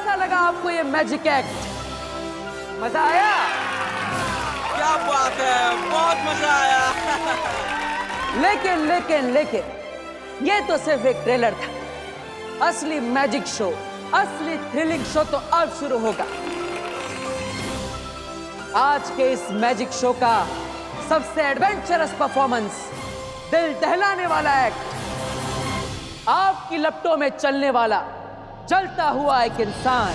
कैसा लगा आपको ये मैजिक एक्ट? मजा आया? क्या बात है, बहुत मजा आया। लेकिन ये तो सिर्फ एक ट्रेलर था। असली मैजिक शो, असली थ्रिलिंग शो तो अब शुरू होगा। आज के इस मैजिक शो का सबसे एडवेंचरस परफॉर्मेंस, दिल दहलाने वाला एक्ट, आपकी लपटों में चलने वाला जलता हुआ एक इंसान,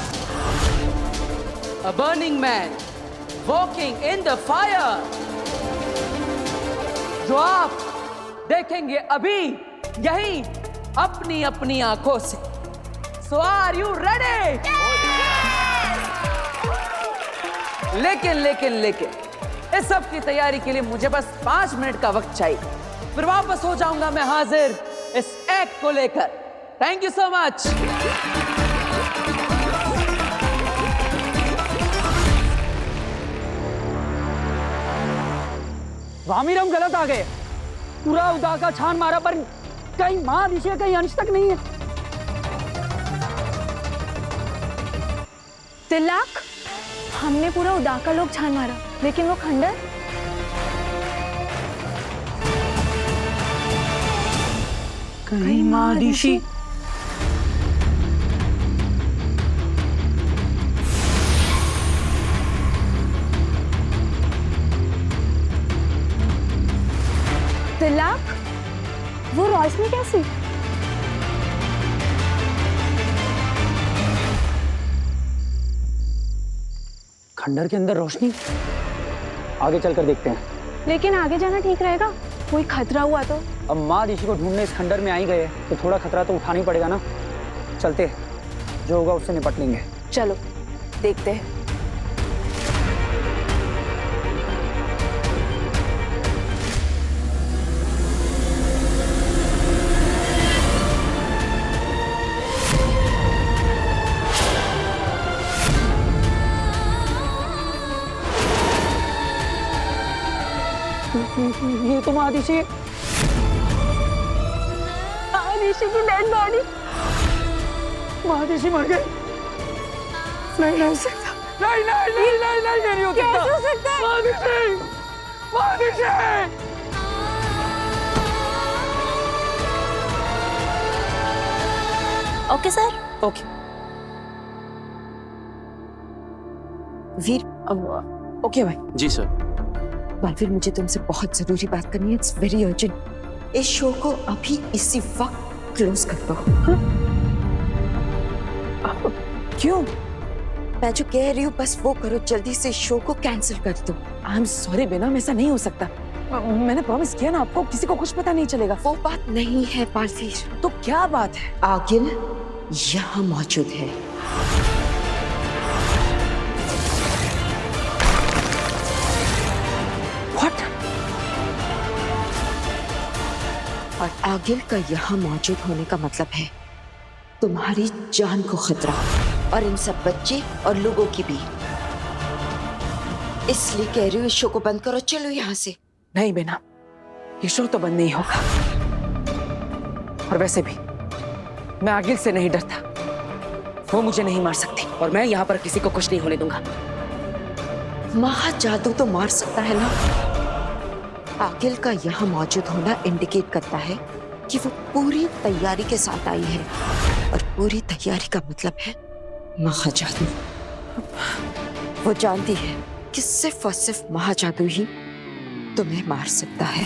अ burning man walking in the fire, जो आप देखेंगे अभी यही अपनी अपनी आंखों से। सो आर यू रेडी? लेकिन इस सब की तैयारी के लिए मुझे बस 5 मिनट का वक्त चाहिए, फिर वापस हो जाऊंगा मैं हाजिर इस एक्ट को लेकर। Thank you so much. वामिर, हम गलत आ गए। पूरा उदा का छान मारा पर कहीं महादिशा कहीं अंश तक नहीं है। तिलक, हमने पूरा उदा का लोग छान मारा, लेकिन वो खंडर कहीं महादिशी। तिलक, वो रोशनी कैसी? खंडर के अंदर रोशनी। आगे चलकर देखते हैं। लेकिन आगे जाना ठीक रहेगा, कोई खतरा हुआ तो? अब माँ ऋषि को ढूंढने इस खंडर में आ ही गए तो थोड़ा खतरा तो उठाना ही पड़ेगा ना। चलते, जो होगा उससे निपट लेंगे। चलो देखते हैं। ये तो महादिशी, महादिशी की डेड बॉडी। महादिशी मर गई। नहीं हो सकता, नहीं हो सकता। कैसे हो सकता है? महादिशी, महादिशी। Okay sir. Okay Veer, okay भाई। जी सर। बालवीर, मुझे तुमसे बहुत जरूरी बात करनी है। It's very urgent. इस शो को अभी इसी वक्त क्लोज कर दो। क्यों? मैं जो कह रही हूँ बस वो करो, जल्दी से शो को कैंसिल कर दो। आई एम सॉरी बेनम, ऐसा नहीं हो सकता। मैंने प्रॉमिस किया ना आपको, किसी को कुछ पता नहीं चलेगा। वो बात नहीं है बालवीर। तो क्या बात है? आगिल यहाँ मौजूद है। व्हाट? और आगिल का यहाँ मौजूद होने का मतलब है तुम्हारी जान को खतरा, और इन सब बच्चे और लोगों की भी। इसलिए कह रही हूँ इस शो को बंद करो, चलो यहाँ से। नहीं बेना, ये शो तो बंद नहीं होगा। और वैसे भी मैं आगिल से नहीं डरता, वो मुझे नहीं मार सकती, और मैं यहाँ पर किसी को कुछ नहीं होने दूंगा। महाजादू तो मार सकता है ना। आगिल का यहाँ मौजूद होना इंडिकेट करता है कि वो पूरी तैयारी के साथ आई है, और पूरी तैयारी का मतलब है महाजादू। वो जानती है कि सिर्फ और सिर्फ महाजादू ही तुम्हें मार सकता है।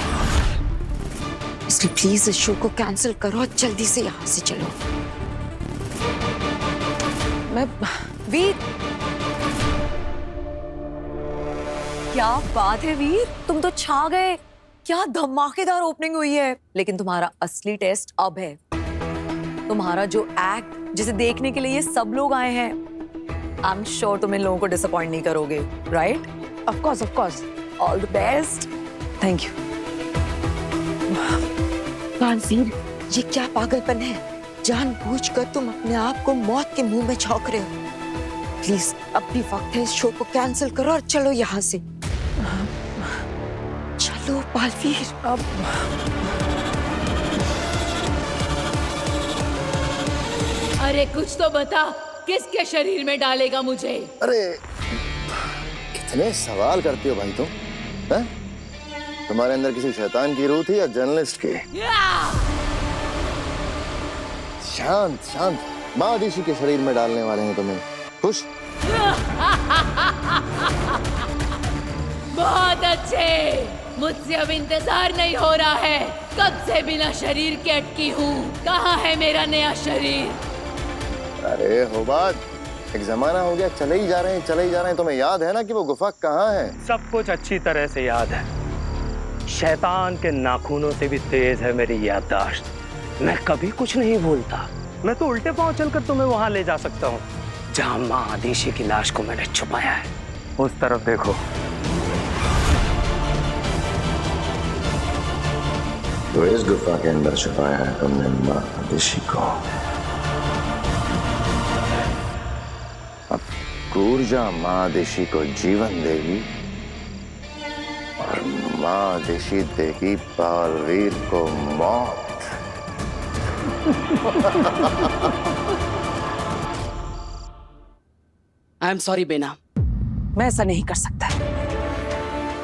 इसलिए प्लीज इस शो को कैंसिल करो और जल्दी से यहाँ से चलो। मैं वीर, क्या बात है वीर, तुम तो छा गए। क्या धमाकेदार ओपनिंग हुई है। लेकिन तुम्हारा असली टेस्ट अब है। तुम्हारा जो एक्ट, जिसे देखने के लिए ये सब लोग आए हैं, आई एम श्योर तुम इन लोगों को डिसअपॉइंट नहीं करोगे, right? Of course. All the best. Thank you. Baalveer, ये क्या पागलपन है? जानबूझकर तुम अपने आप को मौत के मुंह में झोंक रहे हो। प्लीज अब भी वक्त है, इस शो को कैंसिल करो और चलो यहाँ से। चलो बालवीर। अब अरे कुछ तो बता, किसके शरीर में डालेगा मुझे? अरे कितने सवाल करती हो भाई तुम, हैं? तुम्हारे अंदर किसी शैतान की रूह थी या जर्नलिस्ट की? शांत शांत, महादिशी के शरीर में डालने वाले हैं तुम्हें। खुश? बहुत अच्छे, मुझसे अब इंतजार नहीं हो रहा है। कब से बिना शरीर के अटकी हूँ। कहाँ है मेरा नया शरीर? अरे होबात, एक जमाना हो गया, चले ही जा रहे हैं, चले ही जा रहे हैं। तुम्हें याद है ना कि वो गुफा कहाँ है? सब कुछ अच्छी तरह से याद है। शैतान के नाखूनों से भी तेज है मेरी याददाश्त। मैं कभी कुछ नहीं भूलता। मैं तो उल्टे पांव चलकर तुम्हें वहां ले जा सकता हूँ जहां माँ आदिशी की लाश को मैंने छुपाया है। उस तरफ देखो। तो इस गुफा के अंदर छुपाया है तुमने माँ आदिशी को। अब ऊर्जा माँ आदिशी को जीवन देगी और माँ आदिशी देगी बालवीर को मौत। आई एम सॉरी बेना, मैं ऐसा नहीं कर सकता।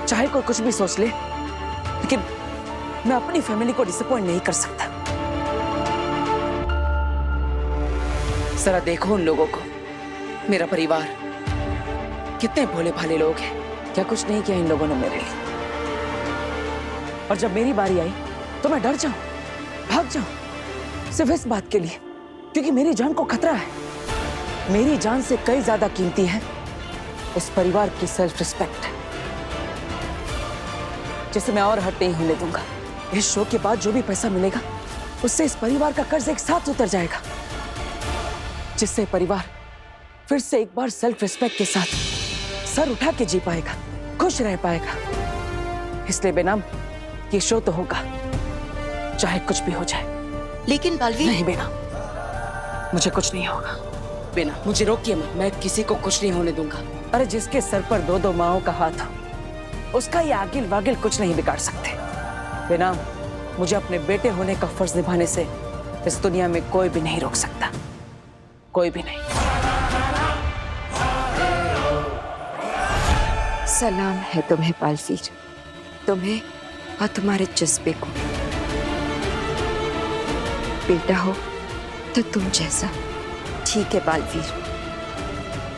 चाहे कोई कुछ भी सोच ले, लेकिन मैं अपनी फैमिली को डिसअपॉइंट नहीं कर सकता। जरा देखो उन लोगों को, मेरा परिवार, कितने भोले भाले लोग हैं। क्या कुछ नहीं किया इन लोगों ने मेरे लिए। और जब मेरी बारी आई तो मैं डर जाऊं, भाग जाऊं, सिर्फ इस बात के लिए क्योंकि मेरी जान को खतरा है। मेरी जान से कई ज्यादा कीमती है इस परिवार की सेल्फ रिस्पेक्ट, जिसे मैं और हट नहीं होने दूंगा। इस शो के बाद जो भी पैसा मिलेगा उससे इस परिवार का कर्ज एक साथ उतर जाएगा, जिससे परिवार फिर से एक बार सेल्फ रिस्पेक्ट के साथ सर उठा के जी पाएगा, खुश रह पाएगा। इसलिए बेनाम ये शो तो होगा, चाहे कुछ भी हो जाए। लेकिन बालवीर, नहीं बेना, मुझे कुछ नहीं होगा। बेना, मुझे रोकिए मत, मैं किसी को कुछ नहीं होने दूंगा। अरे जिसके सर पर दो दो माओं का हाथ हो, उसका ये आगिल वागिल कुछ नहीं बिगाड़ सकते। बेना, मुझे अपने बेटे होने का फर्ज निभाने से इस दुनिया में कोई भी नहीं रोक सकता, कोई भी नहीं। सलाम है तुम्हें बालवीर, तुम्हें और तुम्हारे जज्बे को। बेटा हो तो तुम जैसा। ठीक है बालवीर,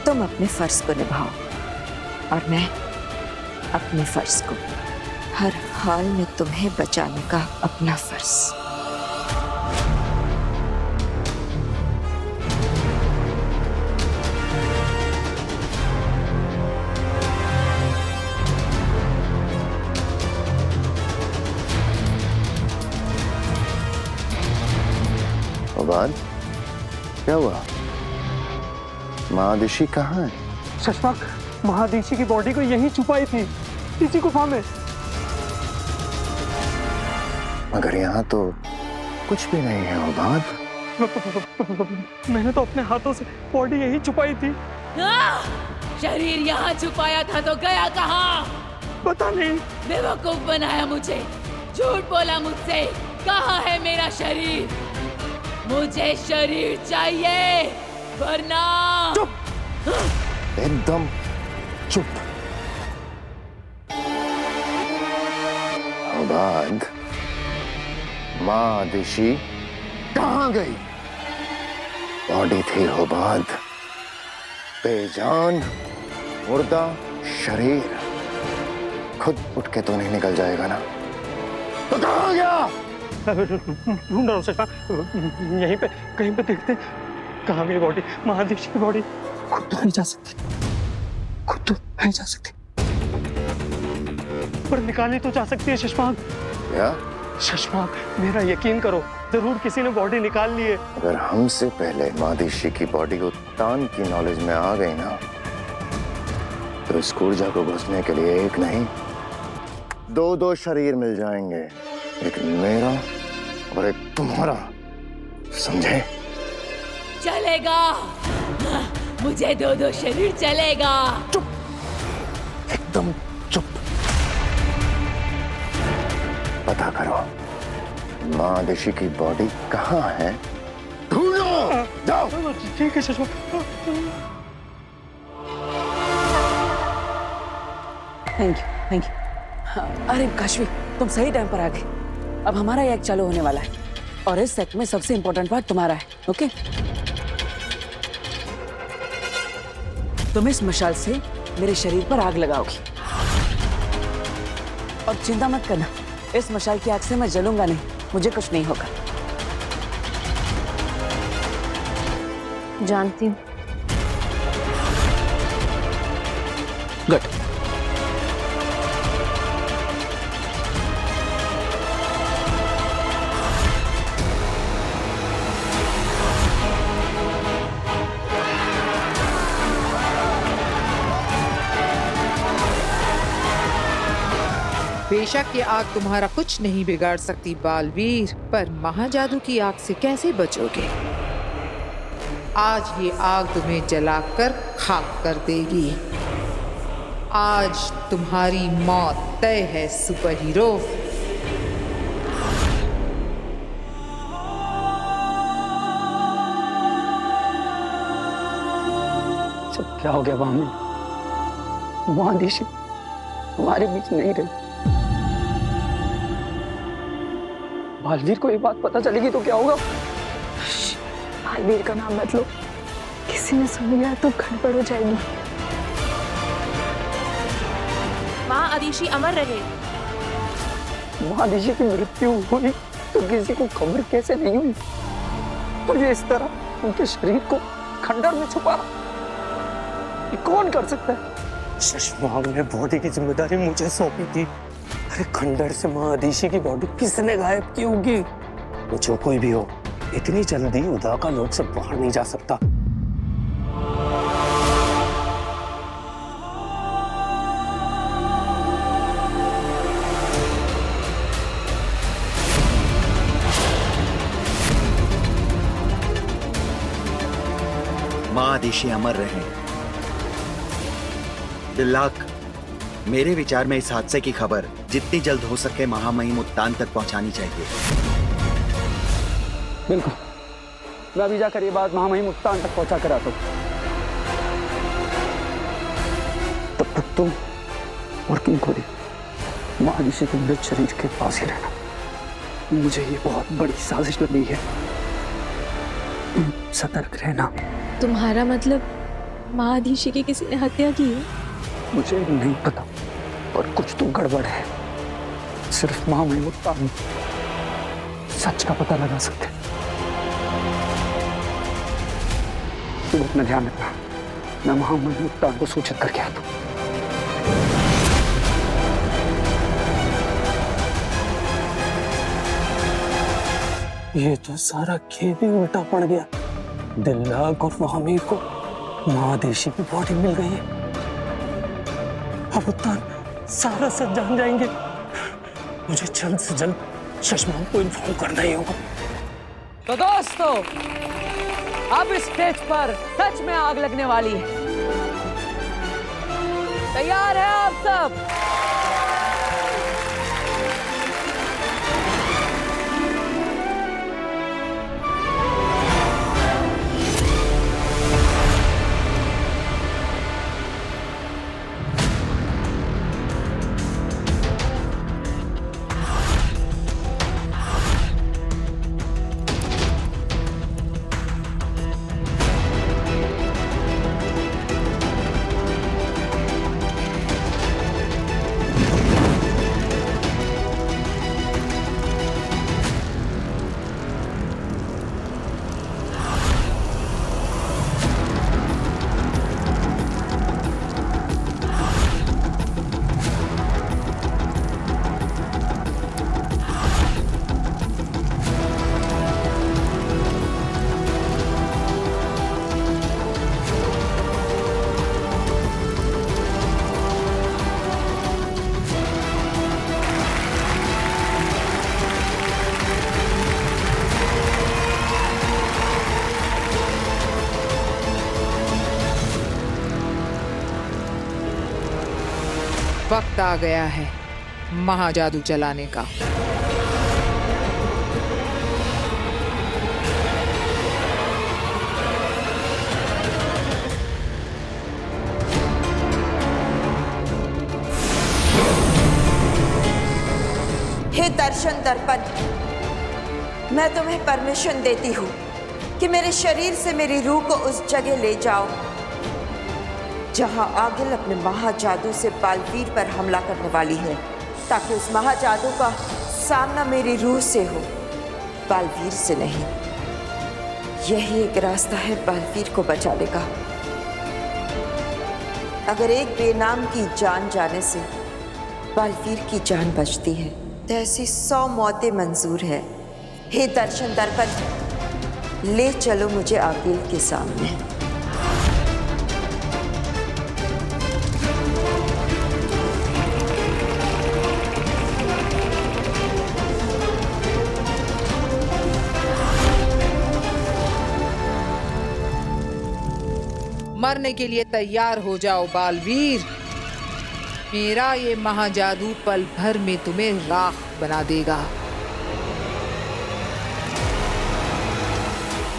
तुम अपने फर्ज को निभाओ और मैं अपने फर्ज को। हर हाल में तुम्हें बचाने का अपना फर्ज। होबात, क्या हुआ? माँ आदिशी कहाँ है? शशपाक, महादिशी की बॉडी को यहीं छुपाई थी, इसी गुफा में। मगर यहाँ तो कुछ भी नहीं है होबात। मैंने तो अपने हाथों से बॉडी यहीं छुपाई थी। शरीर यहाँ छुपाया था तो गया कहाँ? पता नहीं। बेवकूफ बनाया मुझे, झूठ बोला मुझसे। कहाँ है मेरा शरीर? मुझे शरीर चाहिए, वरना चुप, एकदम चुप। होबात, माँ आदिशी कहाँ गई? बॉडी थी होबात, बेजान मुर्दा शरीर। खुद उठ के तो नहीं निकल जाएगा ना? तो कहाँ गया? ढूंढ रहा हूँ शशपाक, यहीं पे कहीं पे देखते कहाँ मेरी बॉडी, महादिशी की बॉडी। खुद तो नहीं जा सकती, खुद तो नहीं जा सकती, पर निकाली तो जा सकती है शशपाक। क्या? शशपाक, मेरा यकीन करो, जरूर किसी ने बॉडी निकाल ली है। अगर हमसे पहले महादिशी की बॉडी उत्तान की नॉलेज में आ गई ना, तो इस ऊर्जा को घुसने के लिए एक नहीं, दो शरीर मिल जाएंगे। एक मेरा और एक तुम्हारा, समझे? चलेगा, मुझे दो शरीर चलेगा। चुप, एकदम चुप। पता करो माँ आदिशी की बॉडी कहाँ है ढूंढो, जाओ। ठीक है चश्मा। Thank you. अरे काशवी, तुम सही टाइम पर आ गए। अब हमारा ये एक्ट चालू होने वाला है और इस एक्ट में सबसे इंपॉर्टेंट पार्ट तुम्हारा है। ओके? तुम इस मशाल से मेरे शरीर पर आग लगाओगी और चिंता मत करना, इस मशाल की आग से मैं जलूंगा नहीं, मुझे कुछ नहीं होगा। जानती हूँ। गुड। बेशक ये आग तुम्हारा कुछ नहीं बिगाड़ सकती बालवीर, पर महाजादू की आग से कैसे बचोगे? आज ये आग तुम्हें जलाकर खाक कर देगी। आज तुम्हारी मौत तय है सुपर हीरो। सब क्या हो गया वामी? महादिशी हमारे बीच नहीं रहे। बालवीर को ये बात पता चलेगी तो क्या होगा? बालवीर का नाम मत लो, किसी ने सुन लिया तो गड़बड़ हो जाएगी। माँ आदिशी अमर रहे। महादिशी की मृत्यु हुई तो किसी को खबर कैसे नहीं हुई? और ये इस तरह उनके शरीर को खंडर में छुपा, ये कौन कर सकता है? शशमांग ने बॉडी की जिम्मेदारी मुझे सौंपी थी। अरे खंडर से महादिशी की बॉडी किसने गायब की होगी? वो जो कोई भी हो, इतनी जल्दी उदा का लोक से बाहर नहीं जा सकता। महादिशी अमर रहे। दिल्लाक, मेरे विचार में इस हादसे की खबर जितनी जल्द हो सके महामहिम उत्तान तक पहुंचानी चाहिए। बिल्कुल, मैं अभी जाकर ये बात महामहिम उत्तान तक पहुंचा कर आता हूं। तब तक तुम और किंकोरी महादिशी के मृत शरीर के पास ही रहना। मुझे ये बहुत बड़ी साजिश लगी है, तुम सतर्क रहना। तुम्हारा मतलब महादिशी की किसी ने हत्या की है? मुझे नहीं पता, पर कुछ तो गड़बड़ है। सिर्फ महामहिम उत्तान सच का पता लगा सकते। तुम अपना ध्यान रखना, मैं महामहिम उत्तान को सूचित करके आता हूं। ये तो सारा खेल ही उल्टा पड़ गया। दिल्लाक और वामी को महादिशी की बॉडी मिल गई है। अब उत्तान सारा सच जान जाएंगे। मुझे जल्द से जल्द शशमांग को इन्फॉर्म करना ही होगा। तो दोस्तों, अब इस स्टेज पर सच में आग लगने वाली है। तैयार है आप सब? वक्त आ गया है महाजादू चलाने का। दर्शन दर्पण, मैं तुम्हें परमिशन देती हूँ कि मेरे शरीर से मेरी रूह को उस जगह ले जाओ जहां आगिल अपने महाजादू से बालवीर पर हमला करने वाली है, ताकि उस महाजादू का सामना मेरी रूह से हो, बालवीर से नहीं। यही एक रास्ता है बालवीर को बचाने का। अगर एक बेनाम की जान जाने से बालवीर की जान बचती है तो ऐसी 100 मौतें मंजूर है। हे दर्शन दर्पण, ले चलो मुझे आगिल के सामने। मरने के लिए तैयार हो जाओ बालवीर। मेरा ये महाजादू पल भर में तुम्हें राख बना देगा।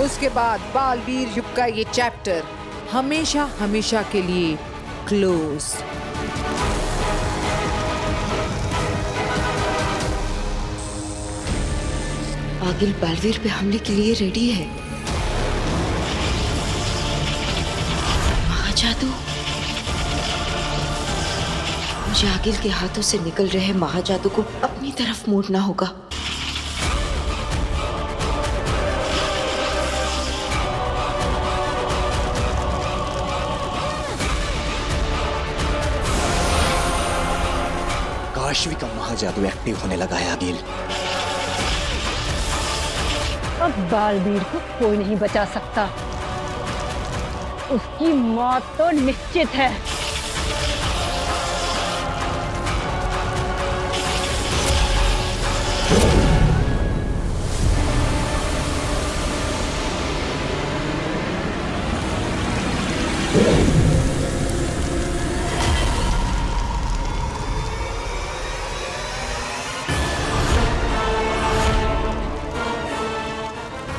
उसके बाद बालवीर युग का ये चैप्टर हमेशा हमेशा के लिए क्लोज। आगिल बालवीर पे हमले के लिए रेडी है। महाजादू, मुझे आगिल के हाथों से निकल रहे महाजादू को अपनी तरफ मोड़ना होगा। काशवी का महाजादू एक्टिव होने लगा है आगिल। अब बालवीर को कोई नहीं बचा सकता, उसकी मौत तो निश्चित है।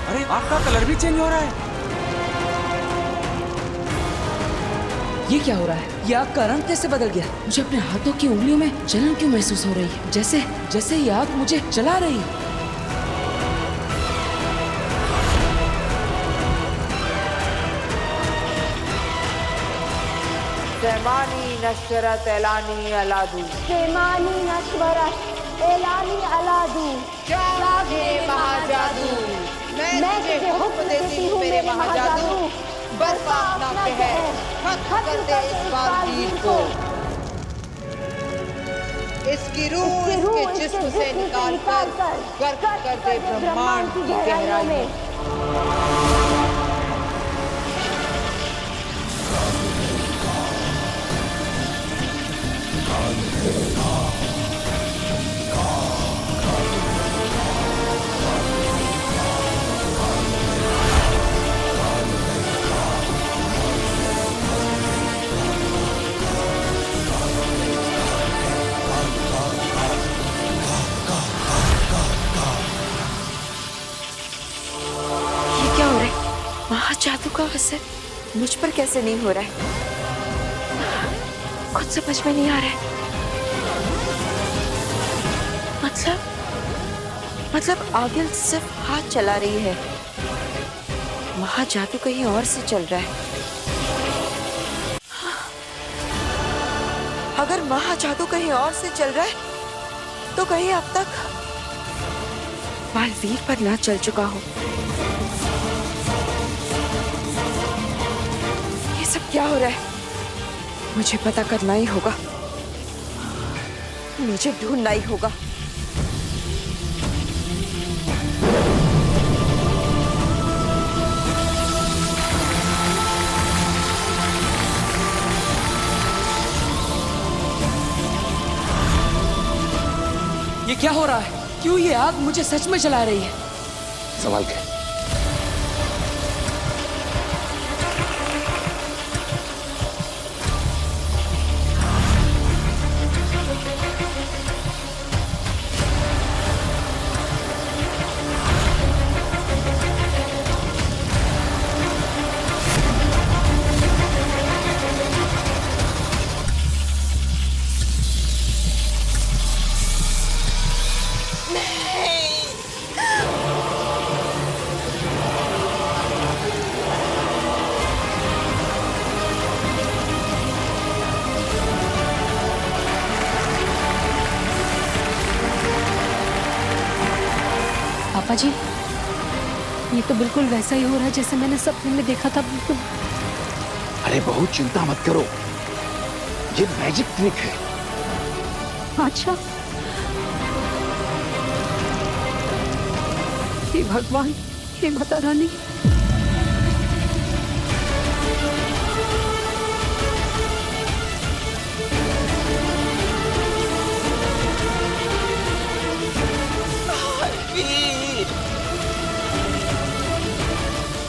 अरे आग का कलर भी चेंज हो रहा है। ये क्या हो रहा है? ये आग का रंग कैसे बदल गया? मुझे अपने हाथों की उंगलियों में जलन क्यों महसूस हो रही है? जैसे जैसे ये आग मुझे जला रही है। सेमानी नशरत एलानी अलादू, सेमानी नश्वरत एलानी अलादू, क्या है महाजादू? मैं तुझे हुक्म देती हूँ मेरे महाजादू, बर्पा अपना कहर, खत्म कर दे इस बालवीर को। इसकी रूह इसके जिस्म से निकाल कर गर्क कर दे ब्रह्मांड की गहराई में। महाजादू का असर मुझ पर कैसे नहीं हो रहा है? कुछ समझ में नहीं आ रहा है। मतलब आगिल सिर्फ हाथ चला रही है, महाजादू कहीं और से चल रहा है। अगर महाजादू कहीं और से चल रहा है तो कहीं अब तक बालवीर पर ना चल चुका हो। सब क्या हो रहा है? मुझे पता करना ही होगा, मुझे ढूंढना ही होगा। ये क्या हो रहा है? क्यों ये आग मुझे सच में जला रही है? सवाल क्या? पापा जी, ये तो बिल्कुल वैसा ही हो रहा है जैसे मैंने सपने में देखा था। बिल्कुल। अरे बहुत चिंता मत करो, ये मैजिक ट्रिक है। अच्छा, हे भगवान, हे माता रानी।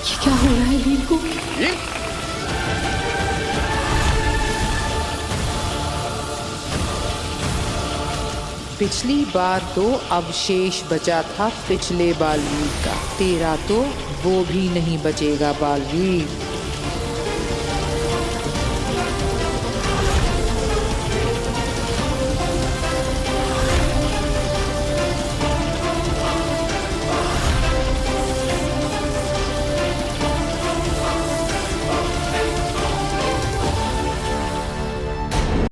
ये क्या हो रहा है वीर को? पिछली बार तो अवशेष बचा था पिछले बालवीर का, तेरा तो वो भी नहीं बचेगा बालवीर।